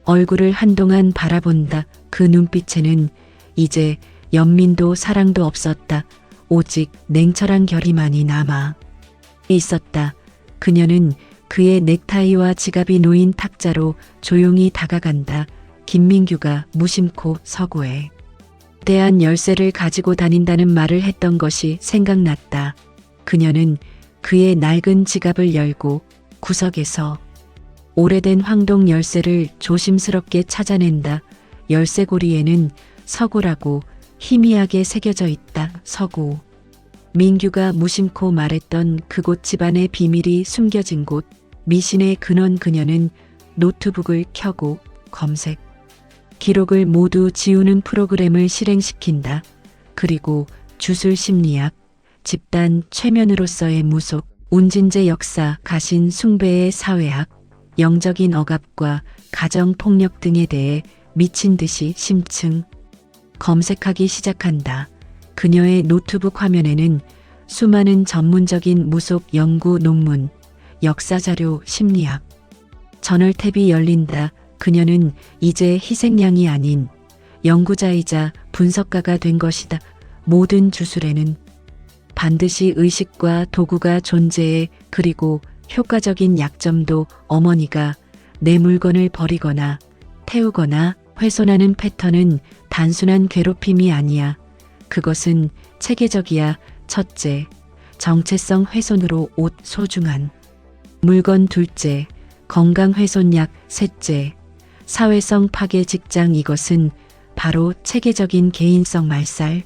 얼굴을 한동안 바라본다. 그 눈빛에는 이제 연민도 사랑도 없었다. 오직 냉철한 결의만이 남아 있었다. 그녀는 그의 넥타이와 지갑이 놓인 탁자로 조용히 다가간다. 김민규가 무심코 서고에 대한 열쇠를 가지고 다닌다는 말을 했던 것이 생각났다. 그녀는 그의 낡은 지갑을 열고 구석에서 오래된 황동 열쇠를 조심스럽게 찾아낸다. 열쇠고리에는 서고라고 희미하게 새겨져 있다. 서고. 민규가 무심코 말했던 그곳 집안의 비밀이 숨겨진 곳. 미신의 근원. 그녀는 노트북을 켜고 검색 기록을 모두 지우는 프로그램을 실행시킨다. 그리고 주술 심리학, 집단 최면으로서의 무속, 운진제 역사, 가신 숭배의 사회학, 영적인 억압과 가정폭력 등에 대해 미친 듯이 심층 검색하기 시작한다. 그녀의 노트북 화면에는 수많은 전문적인 무속 연구 논문, 역사자료, 심리학, 저널 탭이 열린다. 그녀는 이제 희생양이 아닌 연구자이자 분석가가 된 것이다. 모든 주술에는 반드시 의식과 도구가 존재해. 그리고 효과적인 약점도 어머니가 내 물건을 버리거나 태우거나 훼손하는 패턴은 단순한 괴롭힘이 아니야. 그것은 체계적이야. 첫째, 정체성 훼손으로 옷 소중한 물건. 둘째, 건강 훼손약. 셋째, 사회성 파괴 직장. 이것은 바로 체계적인 개인성 말살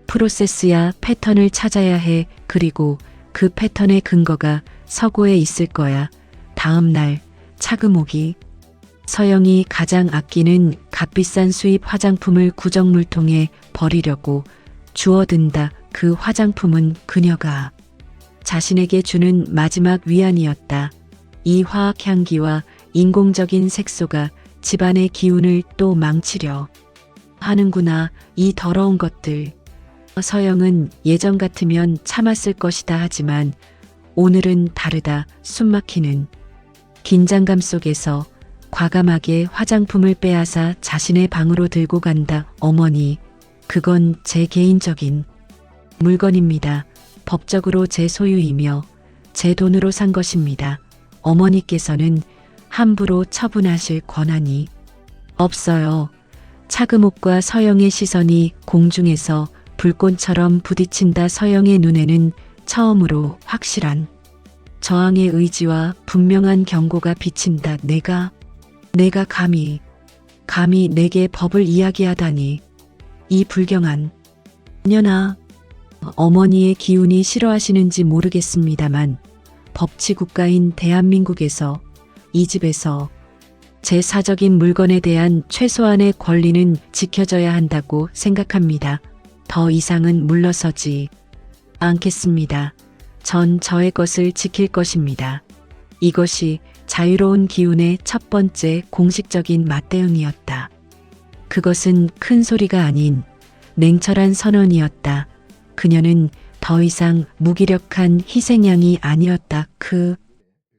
프로세스야. 패턴을 찾아야 해. 그리고 그 패턴의 근거가 서고에 있을 거야. 다음 날 차금옥이 서영이 가장 아끼는 값비싼 수입 화장품을 구정물통에 버리려고 주워든다. 그 화장품은 그녀가 자신에게 주는 마지막 위안이었다. 이 화학 향기와 인공적인 색소가 집안의 기운을 또 망치려 하는구나. 이 더러운 것들. 서영은 예전 같으면 참았을 것이다. 하지만 오늘은 다르다. 숨막히는 긴장감 속에서 과감하게 화장품을 빼앗아 자신의 방으로 들고 간다. 어머니, 그건 제 개인적인 물건입니다. 법적으로 제 소유이며 제 돈으로 산 것입니다. 어머니께서는 함부로 처분하실 권한이 없어요. 차금옥과 서영의 시선이 공중에서 불꽃처럼 부딪힌다. 서영의 눈에는 처음으로 확실한 저항의 의지와 분명한 경고가 비친다. 내가 감히 내게 법을 이야기하다니. 이 불경한 년아. 어머니의 기운이 싫어하시는지 모르겠습니다만 법치 국가인 대한민국에서 이 집에서 제 사적인 물건에 대한 최소한의 권리는 지켜져야 한다고 생각합니다. 더 이상은 물러서지 않겠습니다. 전 저의 것을 지킬 것입니다. 이것이 자유로운 기운의 첫 번째 공식적인 맞대응이었다. 그것은 큰 소리가 아닌 냉철한 선언이었다. 그녀는 더 이상 무기력한 희생양이 아니었다. 그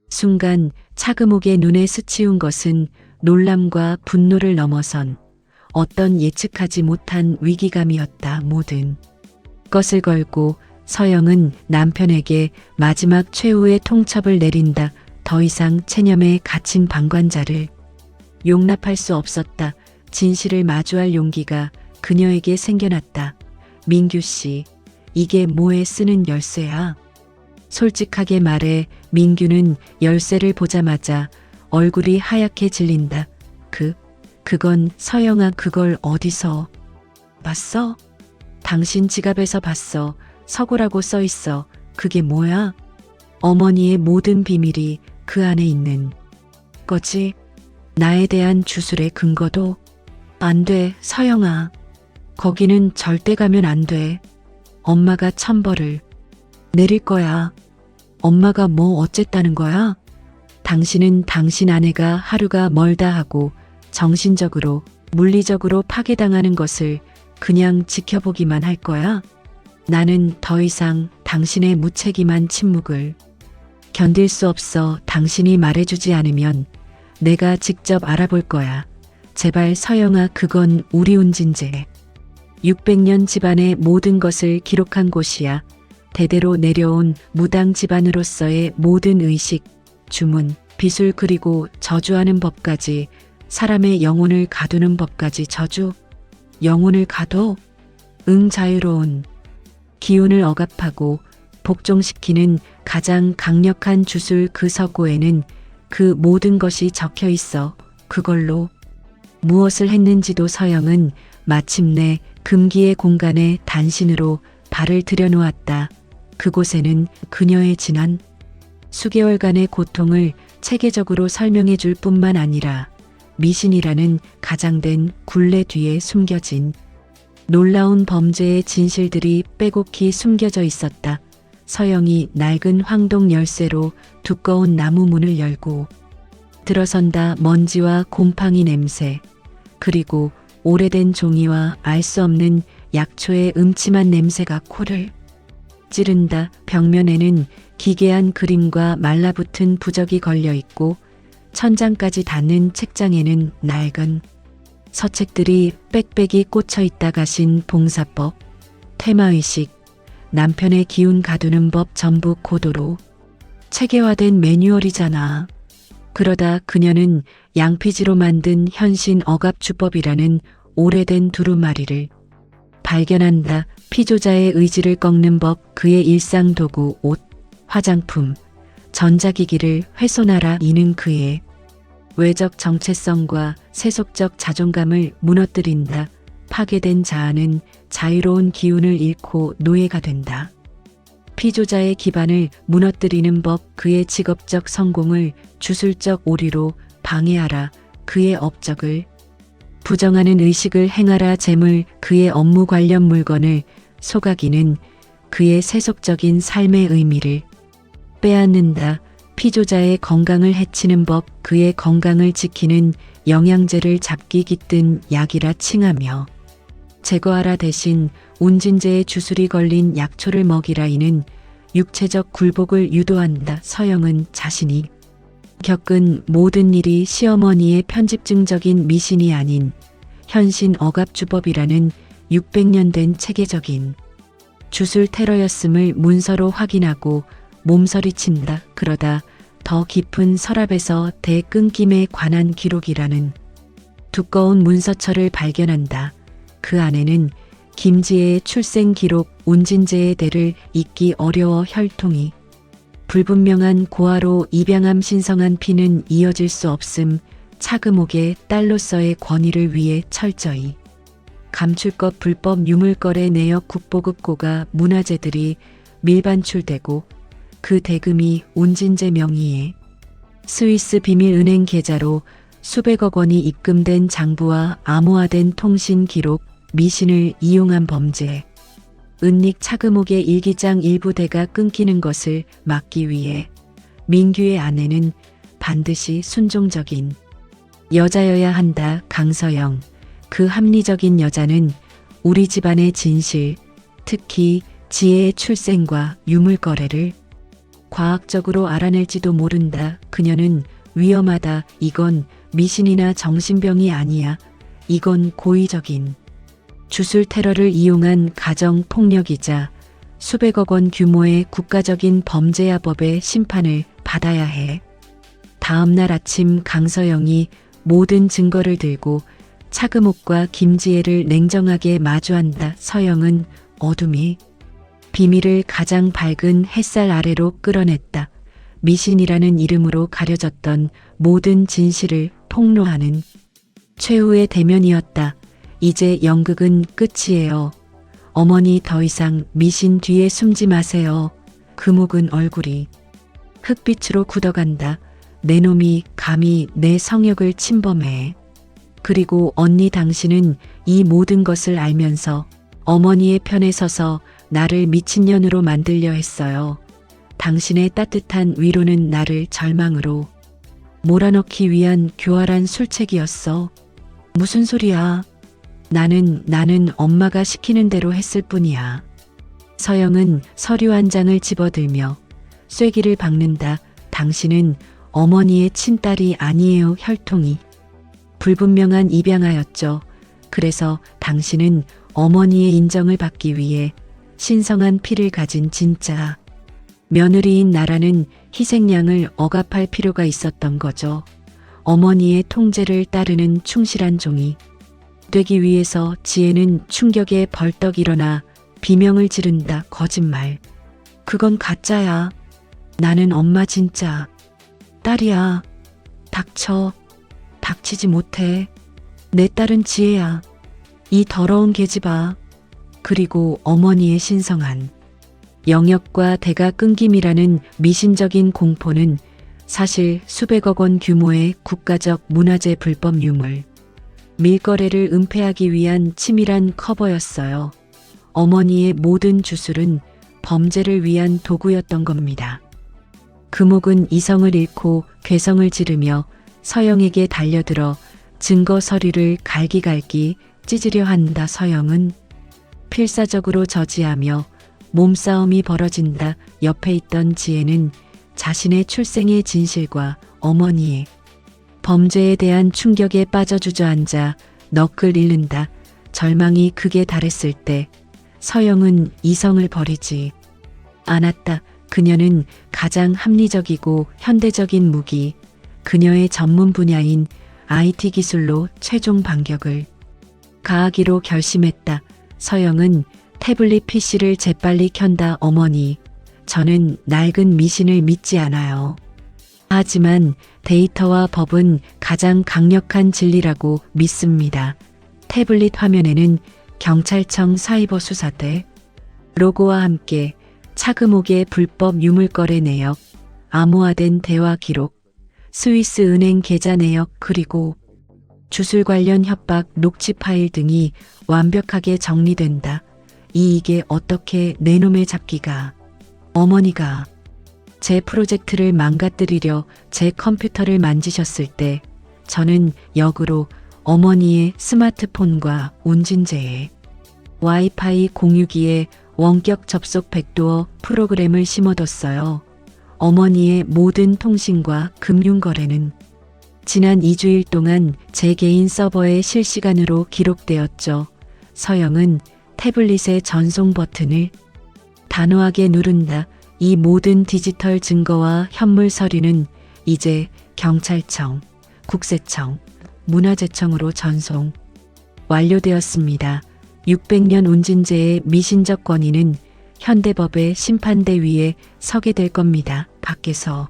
순간 차금옥의 눈에 스치운 것은 놀람과 분노를 넘어선 어떤 예측하지 못한 위기감이었다. 모든 것을 걸고 서영은 남편에게 마지막 최후의 통첩을 내린다. 더 이상 체념에 갇힌 방관자를 용납할 수 없었다. 진실을 마주할 용기가 그녀에게 생겨났다. 민규 씨, 이게 뭐에 쓰는 열쇠야? 솔직하게 말해. 민규는 열쇠를 보자마자 얼굴이 하얗게 질린다. 그건 서영아, 그걸 어디서 봤어? 당신 지갑에서 봤어. 서고라고 써 있어. 그게 뭐야? 어머니의 모든 비밀이 그 안에 있는 거지. 나에 대한 주술의 근거도. 안 돼, 서영아. 거기는 절대 가면 안 돼. 엄마가 천벌을 내릴 거야. 엄마가 뭐 어쨌다는 거야? 당신은 당신 아내가 하루가 멀다 하고 정신적으로, 물리적으로 파괴당하는 것을 그냥 지켜보기만 할 거야? 나는 더 이상 당신의 무책임한 침묵을 견딜 수 없어. 당신이 말해주지 않으면 내가 직접 알아볼 거야. 제발 서영아, 그건 우리 운진제 600년 집안의 모든 것을 기록한 곳이야. 대대로 내려온 무당 집안으로서의 모든 의식, 주문, 비술, 그리고 저주하는 법까지, 사람의 영혼을 가두는 법까지. 저주? 영혼을 가둬? 자유로운 기운을 억압하고 복종시키는 가장 강력한 주술. 그 서고에는 그 모든 것이 적혀 있어. 그걸로 무엇을 했는지도. 서영은 마침내 금기의 공간에 단신으로 발을 들여놓았다. 그곳에는 그녀의 지난 수개월간의 고통을 체계적으로 설명해 줄 뿐만 아니라 미신이라는 가장된 굴레 뒤에 숨겨진 놀라운 범죄의 진실들이 빼곡히 숨겨져 있었다. 서영이 낡은 황동 열쇠로 두꺼운 나무 문을 열고 들어선다. 먼지와 곰팡이 냄새, 그리고 오래된 종이와 알 수 없는 약초의 음침한 냄새가 코를 찌른다. 벽면에는 기괴한 그림과 말라붙은 부적이 걸려 있고 천장까지 닿는 책장에는 낡은 서책들이 빽빽이 꽂혀 있다. 가신 봉사법, 퇴마의식, 남편의 기운 가두는 법, 전부 고도로 체계화된 매뉴얼이잖아. 그러다 그녀는 양피지로 만든 현신 억압주법이라는 오래된 두루마리를 발견한다. 피조자의 의지를 꺾는 법, 그의 일상 도구, 옷, 화장품, 전자기기를 훼손하라. 이는 그의 외적 정체성과 세속적 자존감을 무너뜨린다. 파괴된 자아는 자유로운 기운을 잃고 노예가 된다. 피조자의 기반을 무너뜨리는 법, 그의 직업적 성공을 주술적 오류로 방해하라. 그의 업적을 부정하는 의식을 행하라. 재물, 그의 업무 관련 물건을 속삭이는 그의 세속적인 삶의 의미를 빼앗는다. 피조자의 건강을 해치는 법, 그의 건강을 지키는 영양제를 잡기 깃든 약이라 칭하며 제거하라. 대신 운진제의 주술이 걸린 약초를 먹이라. 이는 육체적 굴복을 유도한다. 서영은 자신이 겪은 모든 일이 시어머니의 편집증적인 미신이 아닌 현신 억압주법이라는 600년 된 체계적인 주술 테러였음을 문서로 확인하고 몸서리친다. 그러다 더 깊은 서랍에서 대끊김에 관한 기록이라는 두꺼운 문서철을 발견한다. 그 안에는 김지혜의 출생 기록, 운진제의 대를 잇기 어려워 혈통이 불분명한 고아로 입양함, 신성한 피는 이어질 수 없음, 차금옥의 딸로서의 권위를 위해 철저히 감출 것, 불법 유물거래, 내역, 국보급고가 문화재들이 밀반출되고 그 대금이 운진제 명의의 스위스 비밀은행 계좌로 수백억 원이 입금된 장부와 암호화된 통신 기록, 미신을 이용한 범죄. 은닉 차금옥의 일기장 일부 대가 끊기는 것을 막기 위해 민규의 아내는 반드시 순종적인 여자여야 한다. 강서영, 그 합리적인 여자는 우리 집안의 진실, 특히 지혜의 출생과 유물거래를 과학적으로 알아낼지도 모른다. 그녀는 위험하다. 이건 미신이나 정신병이 아니야. 이건 고의적인 주술 테러를 이용한 가정 폭력이자 수백억 원 규모의 국가적인 범죄야. 법의 심판을 받아야 해. 다음 날 아침 강서영이 모든 증거를 들고 차금옥과 김지혜를 냉정하게 마주한다. 서영은 어둠이 비밀을 가장 밝은 햇살 아래로 끌어냈다. 미신이라는 이름으로 가려졌던 모든 진실을 폭로하는 최후의 대면이었다. 이제 연극은 끝이에요. 어머니, 더 이상 미신 뒤에 숨지 마세요. 금옥은 얼굴이 흑빛으로 굳어간다. 내 놈이 감히 내 성역을 침범해. 그리고 언니, 당신은 이 모든 것을 알면서 어머니의 편에 서서 나를 미친년으로 만들려 했어요. 당신의 따뜻한 위로는 나를 절망으로 몰아넣기 위한 교활한 술책이었어. 무슨 소리야. 나는 엄마가 시키는 대로 했을 뿐이야. 서영은 서류 한 장을 집어들며 쐐기를 박는다. 당신은 어머니의 친딸이 아니에요. 혈통이 불분명한 입양아였죠. 그래서 당신은 어머니의 인정을 받기 위해 신성한 피를 가진 진짜 며느리인 나라는 희생양을 억압할 필요가 있었던 거죠. 어머니의 통제를 따르는 충실한 종이 되기 위해서 지혜는 충격에 벌떡 일어나 비명을 지른다. 거짓말. 그건 가짜야. 나는 엄마 진짜 딸이야. 닥쳐. 닥치지 못해. 내 딸은 지혜야. 이 더러운 계집아. 그리고 어머니의 신성한 영역과 대가 끊김이라는 미신적인 공포는 사실 수백억 원 규모의 국가적 문화재 불법 유물, 밀거래를 은폐하기 위한 치밀한 커버였어요. 어머니의 모든 주술은 범죄를 위한 도구였던 겁니다. 금옥은 이성을 잃고 괴성을 지르며 서영에게 달려들어 증거 서류를 갈기갈기 찢으려 한다. 서영은 필사적으로 저지하며 몸싸움이 벌어진다. 옆에 있던 지혜는 자신의 출생의 진실과 어머니의 범죄에 대한 충격에 빠져 주저앉아 넋을 잃는다. 절망이 극에 달했을 때 서영은 이성을 버리지 않았다. 그녀는 가장 합리적이고 현대적인 무기, 그녀의 전문 분야인 IT 기술로 최종 반격을 가하기로 결심했다. 서영은 태블릿 PC를 재빨리 켠다. 어머니, 저는 낡은 미신을 믿지 않아요. 하지만 데이터와 법은 가장 강력한 진리라고 믿습니다. 태블릿 화면에는 경찰청 사이버 수사대 로고와 함께 차금옥의 불법 유물거래 내역, 암호화된 대화 기록, 스위스 은행 계좌 내역, 그리고 주술 관련 협박 녹취 파일 등이 완벽하게 정리된다. 이게 어떻게 내 놈의 잡기가. 어머니가 제 프로젝트를 망가뜨리려 제 컴퓨터를 만지셨을 때 저는 역으로 어머니의 스마트폰과 운진제에 와이파이 공유기에 원격 접속 백도어 프로그램을 심어뒀어요. 어머니의 모든 통신과 금융거래는 지난 2주일 동안 제 개인 서버에 실시간으로 기록되었죠. 서영은 태블릿의 전송 버튼을 단호하게 누른다. 이 모든 디지털 증거와 현물 서류는 이제 경찰청, 국세청, 문화재청으로 전송 완료되었습니다. 600년 운진제의 미신적 권위는 현대법의 심판대 위에 서게 될 겁니다. 밖에서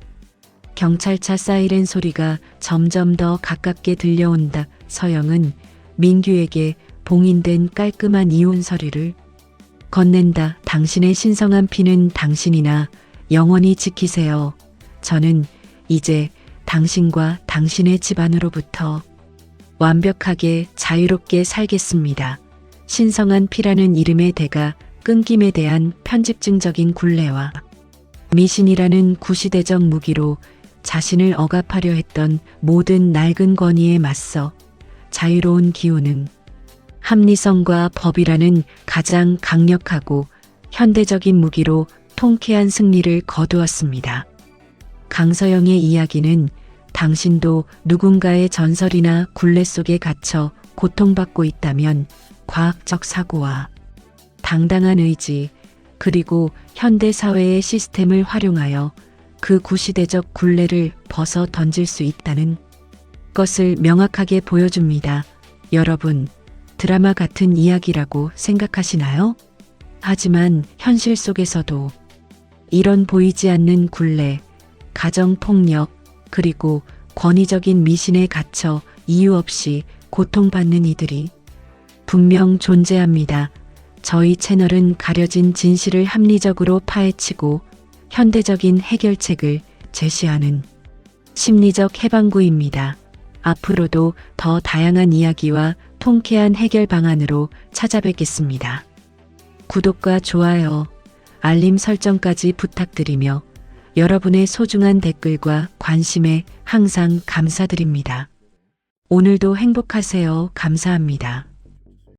경찰차 사이렌 소리가 점점 더 가깝게 들려온다. 서영은 민규에게 봉인된 깔끔한 이혼 서류를 건넨다. 당신의 신성한 피는 당신이나 영원히 지키세요. 저는 이제 당신과 당신의 집안으로부터 완벽하게 자유롭게 살겠습니다. 신성한 피라는 이름의 대가 끊김에 대한 편집증적인 굴레와 미신이라는 구시대적 무기로 자신을 억압하려 했던 모든 낡은 권위에 맞서 자유로운 기우는 합리성과 법이라는 가장 강력하고 현대적인 무기로 통쾌한 승리를 거두었습니다. 강서영의 이야기는 당신도 누군가의 전설이나 굴레 속에 갇혀 고통받고 있다면 과학적 사고와 당당한 의지, 그리고 현대 사회의 시스템을 활용하여 그 구시대적 굴레를 벗어 던질 수 있다는 것을 명확하게 보여줍니다. 여러분, 드라마 같은 이야기라고 생각하시나요? 하지만 현실 속에서도 이런 보이지 않는 굴레, 가정폭력, 그리고 권위적인 미신에 갇혀 이유 없이 고통받는 이들이 분명 존재합니다. 저희 채널은 가려진 진실을 합리적으로 파헤치고 현대적인 해결책을 제시하는 심리적 해방구입니다. 앞으로도 더 다양한 이야기와 통쾌한 해결 방안으로 찾아뵙겠습니다. 구독과 좋아요, 알림 설정까지 부탁드리며 여러분의 소중한 댓글과 관심에 항상 감사드립니다. 오늘도 행복하세요. 감사합니다.